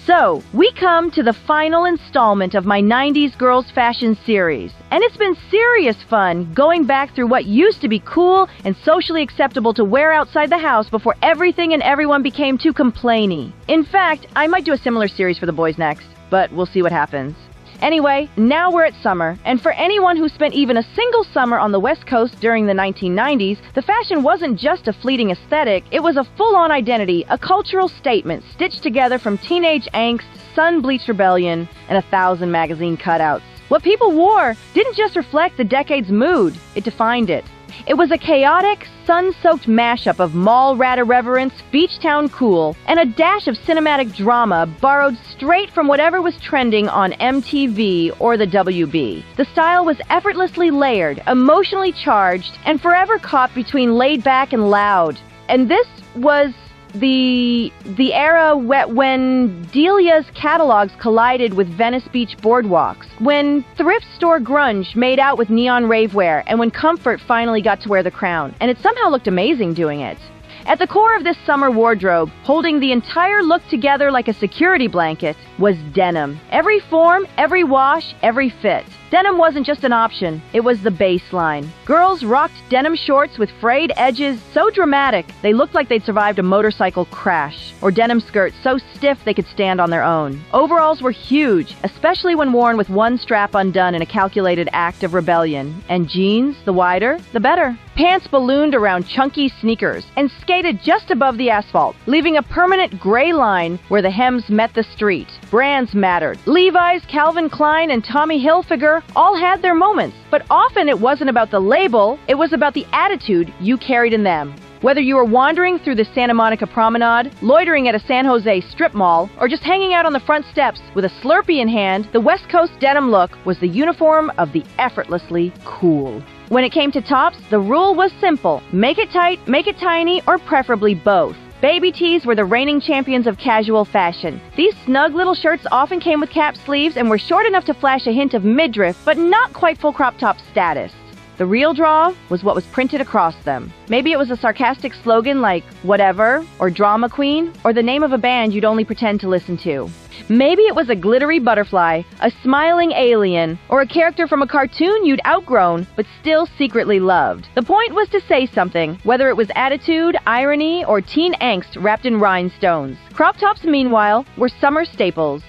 So, we come to the final installment of my 90s Girls Fashion series, and it's been serious fun going back through what used to be cool and socially acceptable to wear outside the house before everything and everyone became too complainy. In fact, I might do a similar series for the boys next, but we'll see what happens. Anyway, now we're at summer, and for anyone who spent even a single summer on the West Coast during the 1990s, the fashion wasn't just a fleeting aesthetic, it was a full-on identity, a cultural statement stitched together from teenage angst, sun-bleached rebellion, and 1,000 magazine cutouts. What people wore didn't just reflect the decade's mood, it defined it. It was a chaotic, sun-soaked mashup of mall rat irreverence, beach town cool, and a dash of cinematic drama borrowed straight from whatever was trending on MTV or the WB. The style was effortlessly layered, emotionally charged, and forever caught between laid back and loud. And this was the era when Delia's catalogs collided with Venice Beach boardwalks, when thrift store grunge made out with neon ravewear, and when comfort finally got to wear the crown, and it somehow looked amazing doing it. At the core of this summer wardrobe, holding the entire look together like a security blanket, was denim. Every form, every wash, every fit. Denim wasn't just an option, it was the baseline. Girls rocked denim shorts with frayed edges so dramatic they looked like they'd survived a motorcycle crash, or denim skirts so stiff they could stand on their own. Overalls were huge, especially when worn with one strap undone in a calculated act of rebellion. And jeans, the wider, the better. Pants ballooned around chunky sneakers and skated just above the asphalt, leaving a permanent gray line where the hems met the street. Brands mattered. Levi's, Calvin Klein, and Tommy Hilfiger all had their moments, but often it wasn't about the label, it was about the attitude you carried in them. Whether you were wandering through the Santa Monica Promenade, loitering at a San Jose strip mall, or just hanging out on the front steps with a Slurpee in hand, the West Coast denim look was the uniform of the effortlessly cool. When it came to tops, the rule was simple. Make it tight, make it tiny, or preferably both. Baby tees were the reigning champions of casual fashion. These snug little shirts often came with cap sleeves and were short enough to flash a hint of midriff, but not quite full crop top status. The real draw was what was printed across them. Maybe it was a sarcastic slogan like whatever, or drama queen, or the name of a band you'd only pretend to listen to. Maybe it was a glittery butterfly, a smiling alien, or a character from a cartoon you'd outgrown but still secretly loved. The point was to say something, whether it was attitude, irony, or teen angst wrapped in rhinestones. Crop tops, meanwhile, were summer staples.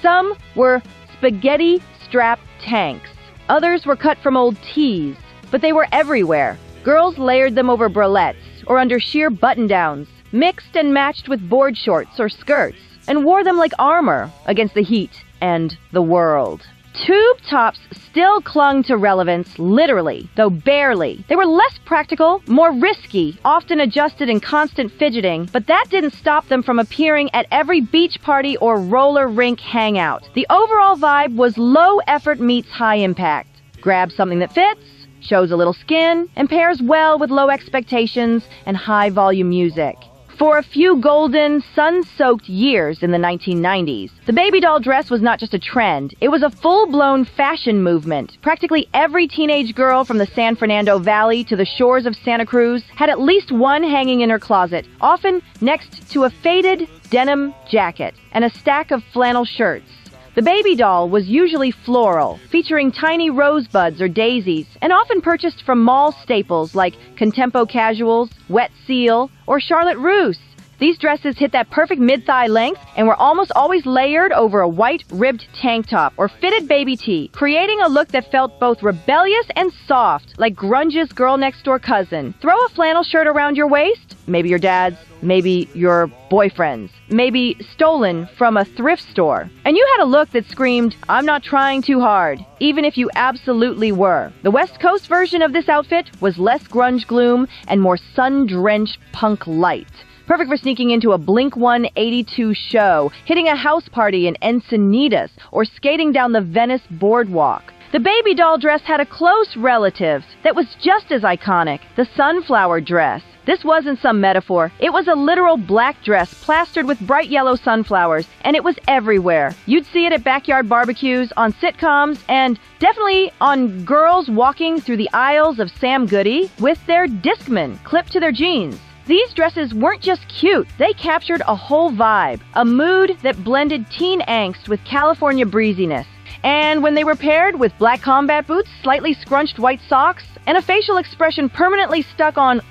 Some were spaghetti strap tanks. Others were cut from old tees, but they were everywhere. Girls layered them over bralettes or under sheer button-downs, mixed and matched with board shorts or skirts, and wore them like armor against the heat and the world. Tube tops still clung to relevance, literally, though barely. They were less practical, more risky, often adjusted in constant fidgeting, but that didn't stop them from appearing at every beach party or roller rink hangout. The overall vibe was low effort meets high impact. Grab something that fits, shows a little skin, and pairs well with low expectations and high volume music. For a few golden, sun-soaked years in the 1990s, the Babydoll dress was not just a trend, it was a full-blown fashion movement. Practically every teenage girl from the San Fernando Valley to the shores of Santa Cruz had at least one hanging in her closet, often next to a faded denim jacket and a stack of flannel shirts. The Babydoll was usually floral, featuring tiny rosebuds or daisies, and often purchased from mall staples like Contempo Casuals, Wet Seal, or Charlotte Russe. These dresses hit that perfect mid-thigh length and were almost always layered over a white ribbed tank top or fitted baby tee, creating a look that felt both rebellious and soft, like grunge's girl-next-door cousin. Throw a flannel shirt around your waist, maybe your dad's, maybe your boyfriend's, maybe stolen from a thrift store, and you had a look that screamed, "I'm not trying too hard," even if you absolutely were. The West Coast version of this outfit was less grunge gloom and more sun-drenched punk light. Perfect for sneaking into a Blink-182 show, hitting a house party in Encinitas, or skating down the Venice boardwalk. The Babydoll dress had a close relative that was just as iconic, the sunflower dress. This wasn't some metaphor. It was a literal black dress plastered with bright yellow sunflowers, and it was everywhere. You'd see it at backyard barbecues, on sitcoms, and definitely on girls walking through the aisles of Sam Goody with their Discman clipped to their jeans. These dresses weren't just cute, they captured a whole vibe, a mood that blended teen angst with California breeziness. And when they were paired with black combat boots, slightly scrunched white socks, and a facial expression permanently stuck on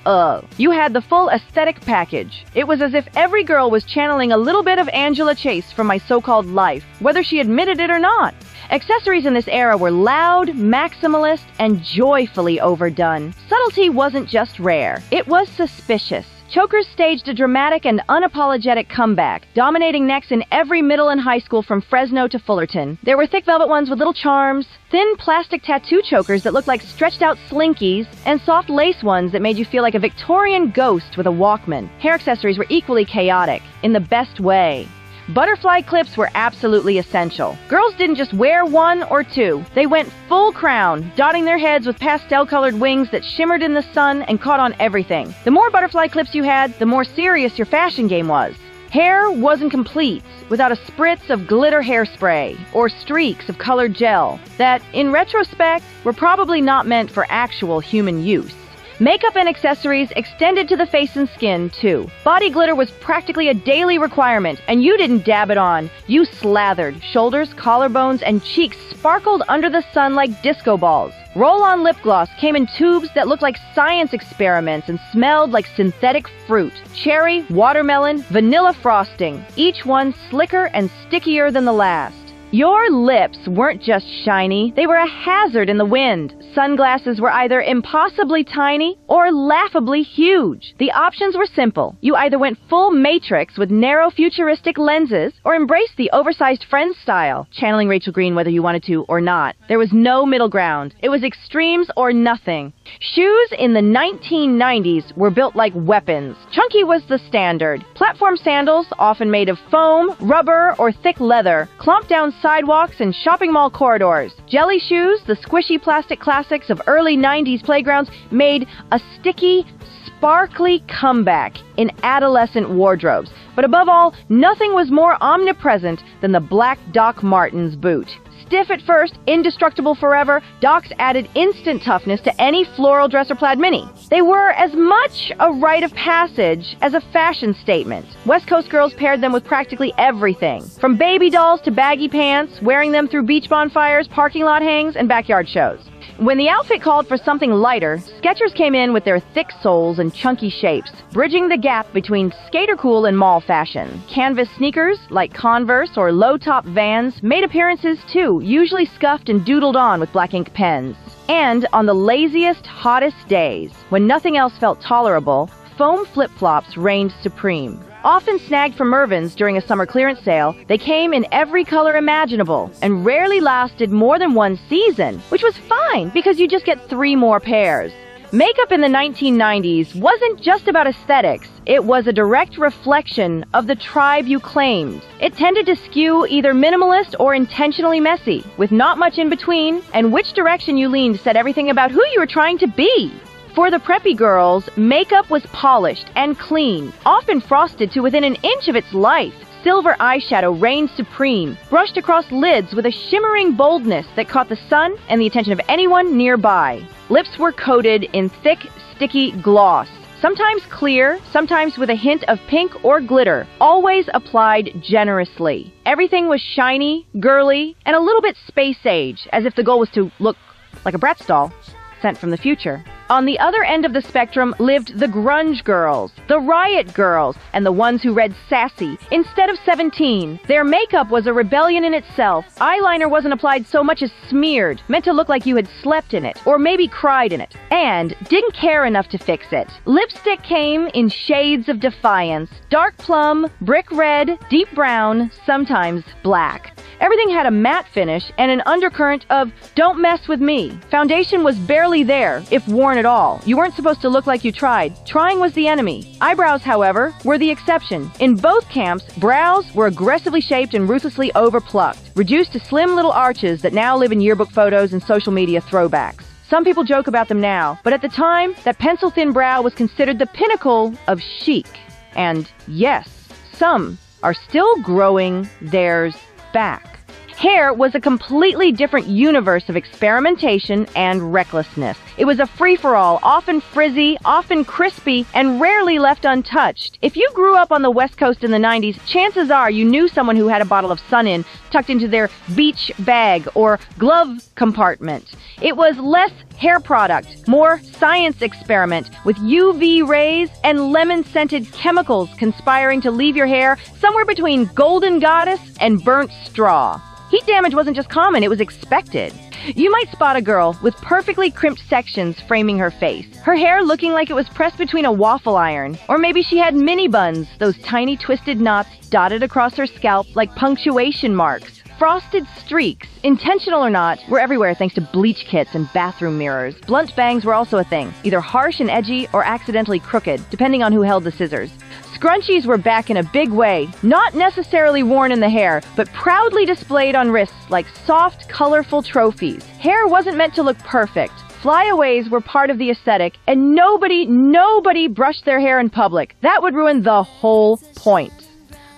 you had the full aesthetic package. It was as if every girl was channeling a little bit of Angela Chase from my so-called life, whether she admitted it or not. Accessories in this era were loud, maximalist, and joyfully overdone. Subtlety wasn't just rare, it was suspicious. Chokers staged a dramatic and unapologetic comeback, dominating necks in every middle and high school from Fresno to Fullerton. There were thick velvet ones with little charms, thin plastic tattoo chokers that looked like stretched-out slinkies, and soft lace ones that made you feel like a Victorian ghost with a Walkman. Hair accessories were equally chaotic, in the best way. Butterfly clips were absolutely essential. Girls didn't just wear one or two. They went full crown, dotting their heads with pastel-colored wings that shimmered in the sun and caught on everything. The more butterfly clips you had, the more serious your fashion game was. Hair wasn't complete without a spritz of glitter hairspray or streaks of colored gel that, in retrospect, were probably not meant for actual human use. Makeup and accessories extended to the face and skin, too. Body glitter was practically a daily requirement, and you didn't dab it on. You slathered. Shoulders, collarbones, and cheeks sparkled under the sun like disco balls. Roll-on lip gloss came in tubes that looked like science experiments and smelled like synthetic fruit. Cherry, watermelon, vanilla frosting, each one slicker and stickier than the last. Your lips weren't just shiny, they were a hazard in the wind. Sunglasses were either impossibly tiny or laughably huge. The options were simple. You either went full Matrix with narrow futuristic lenses or embraced the oversized Friends style, channeling Rachel Green whether you wanted to or not. There was no middle ground. It was extremes or nothing. Shoes in the 1990s were built like weapons. Chunky was the standard. Platform sandals, often made of foam, rubber, or thick leather, clomped down sidewalks and shopping mall corridors. Jelly shoes, the squishy plastic classics of early 90s playgrounds, made a sticky, sparkly comeback in adolescent wardrobes. But above all, nothing was more omnipresent than the black Doc Martens boot. Stiff at first, indestructible forever, Docs added instant toughness to any floral dress or plaid mini. They were as much a rite of passage as a fashion statement. West Coast girls paired them with practically everything, from baby dolls to baggy pants, wearing them through beach bonfires, parking lot hangs, and backyard shows. When the outfit called for something lighter, Skechers came in with their thick soles and chunky shapes, bridging the gap between skater cool and mall fashion. Canvas sneakers, like Converse or low-top Vans, made appearances too, usually scuffed and doodled on with black ink pens. And on the laziest, hottest days, when nothing else felt tolerable, foam flip-flops reigned supreme. Often snagged from Mervyn's during a summer clearance sale, they came in every color imaginable and rarely lasted more than one season, which was fine because you just get 3 more pairs. Makeup in the 1990s wasn't just about aesthetics, it was a direct reflection of the tribe you claimed. It tended to skew either minimalist or intentionally messy, with not much in between, and which direction you leaned said everything about who you were trying to be. For the preppy girls, makeup was polished and clean, often frosted to within an inch of its life. Silver eyeshadow reigned supreme, brushed across lids with a shimmering boldness that caught the sun and the attention of anyone nearby. Lips were coated in thick, sticky gloss, sometimes clear, sometimes with a hint of pink or glitter, always applied generously. Everything was shiny, girly, and a little bit space-age, as if the goal was to look like a Bratz doll sent from the future. On the other end of the spectrum lived the grunge girls, the riot girls, and the ones who read sassy instead of 17. Their makeup was a rebellion in itself. Eyeliner wasn't applied so much as smeared, meant to look like you had slept in it, or maybe cried in it, and didn't care enough to fix it. Lipstick came in shades of defiance, dark plum, brick red, deep brown, sometimes black. Everything had a matte finish and an undercurrent of "don't mess with me." Foundation was barely there, if worn at all. You weren't supposed to look like you tried. Trying was the enemy. Eyebrows, however, were the exception. In both camps, brows were aggressively shaped and ruthlessly overplucked, reduced to slim little arches that now live in yearbook photos and social media throwbacks. Some people joke about them now, but at the time, that pencil-thin brow was considered the pinnacle of chic. And yes, some are still growing theirs back. Hair was a completely different universe of experimentation and recklessness. It was a free-for-all, often frizzy, often crispy, and rarely left untouched. If you grew up on the West Coast in the 90s, chances are you knew someone who had a bottle of Sun-In tucked into their beach bag or glove compartment. It was less hair product, more science experiment with UV rays and lemon-scented chemicals conspiring to leave your hair somewhere between golden goddess and burnt straw. Heat damage wasn't just common, it was expected. You might spot a girl with perfectly crimped sections framing her face, her hair looking like it was pressed between a waffle iron, or maybe she had mini buns, those tiny twisted knots dotted across her scalp like punctuation marks. Frosted streaks, intentional or not, were everywhere thanks to bleach kits and bathroom mirrors. Blunt bangs were also a thing, either harsh and edgy or accidentally crooked, depending on who held the scissors. Scrunchies were back in a big way, not necessarily worn in the hair, but proudly displayed on wrists like soft, colorful trophies. Hair wasn't meant to look perfect. Flyaways were part of the aesthetic, and nobody brushed their hair in public. That would ruin the whole point.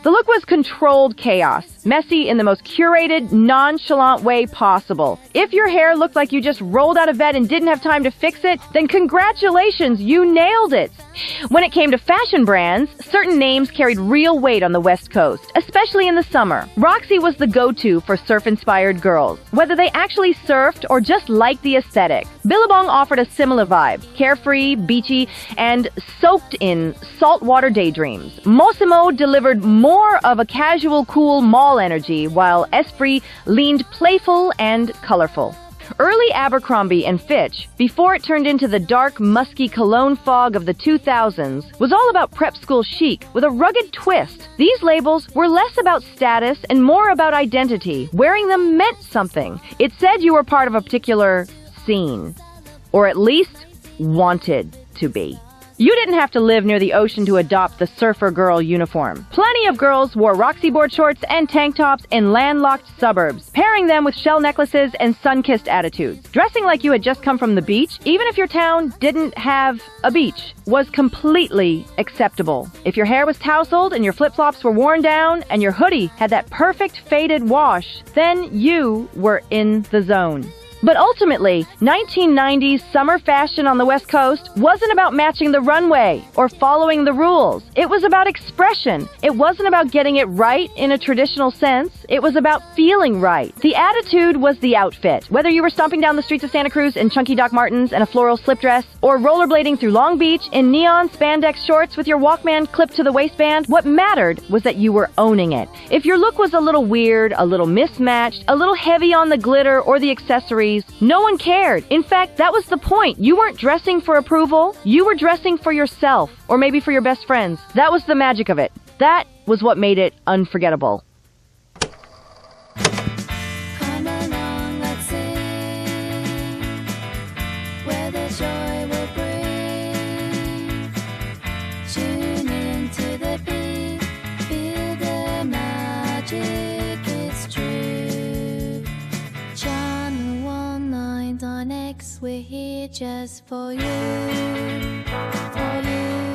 The look was controlled chaos, messy in the most curated, nonchalant way possible. If your hair looked like you just rolled out of bed and didn't have time to fix it, then congratulations, you nailed it. When it came to fashion brands, certain names carried real weight on the West Coast, especially in the summer. Roxy was the go-to for surf-inspired girls, whether they actually surfed or just liked the aesthetic. Billabong offered a similar vibe, carefree, beachy, and soaked in saltwater daydreams. Mossimo delivered more of a casual, cool mall energy, while Esprit leaned playful and colorful. Early Abercrombie and Fitch, before it turned into the dark, musky cologne fog of the 2000s, was all about prep school chic with a rugged twist. These labels were less about status and more about identity. Wearing them meant something. It said you were part of a particular scene, or at least wanted to be. You didn't have to live near the ocean to adopt the surfer girl uniform. Plenty of girls wore Roxy board shorts and tank tops in landlocked suburbs, pairing them with shell necklaces and sun-kissed attitudes. Dressing like you had just come from the beach, even if your town didn't have a beach, was completely acceptable. If your hair was tousled and your flip-flops were worn down and your hoodie had that perfect faded wash, then you were in the zone. But ultimately, 1990s summer fashion on the West Coast wasn't about matching the runway or following the rules. It was about expression. It wasn't about getting it right in a traditional sense. It was about feeling right. The attitude was the outfit. Whether you were stomping down the streets of Santa Cruz in chunky Doc Martens and a floral slip dress, or rollerblading through Long Beach in neon spandex shorts with your Walkman clipped to the waistband, what mattered was that you were owning it. If your look was a little weird, a little mismatched, a little heavy on the glitter or the accessories, no one cared. In fact, that was the point. You weren't dressing for approval. You were dressing for yourself, or maybe for your best friends. That was the magic of it. That was what made it unforgettable. Come along, let's sing, where the joy will bring. Tune into the beat, feel the magic, it's true. Channel 1 on X, we're here just for you, for you.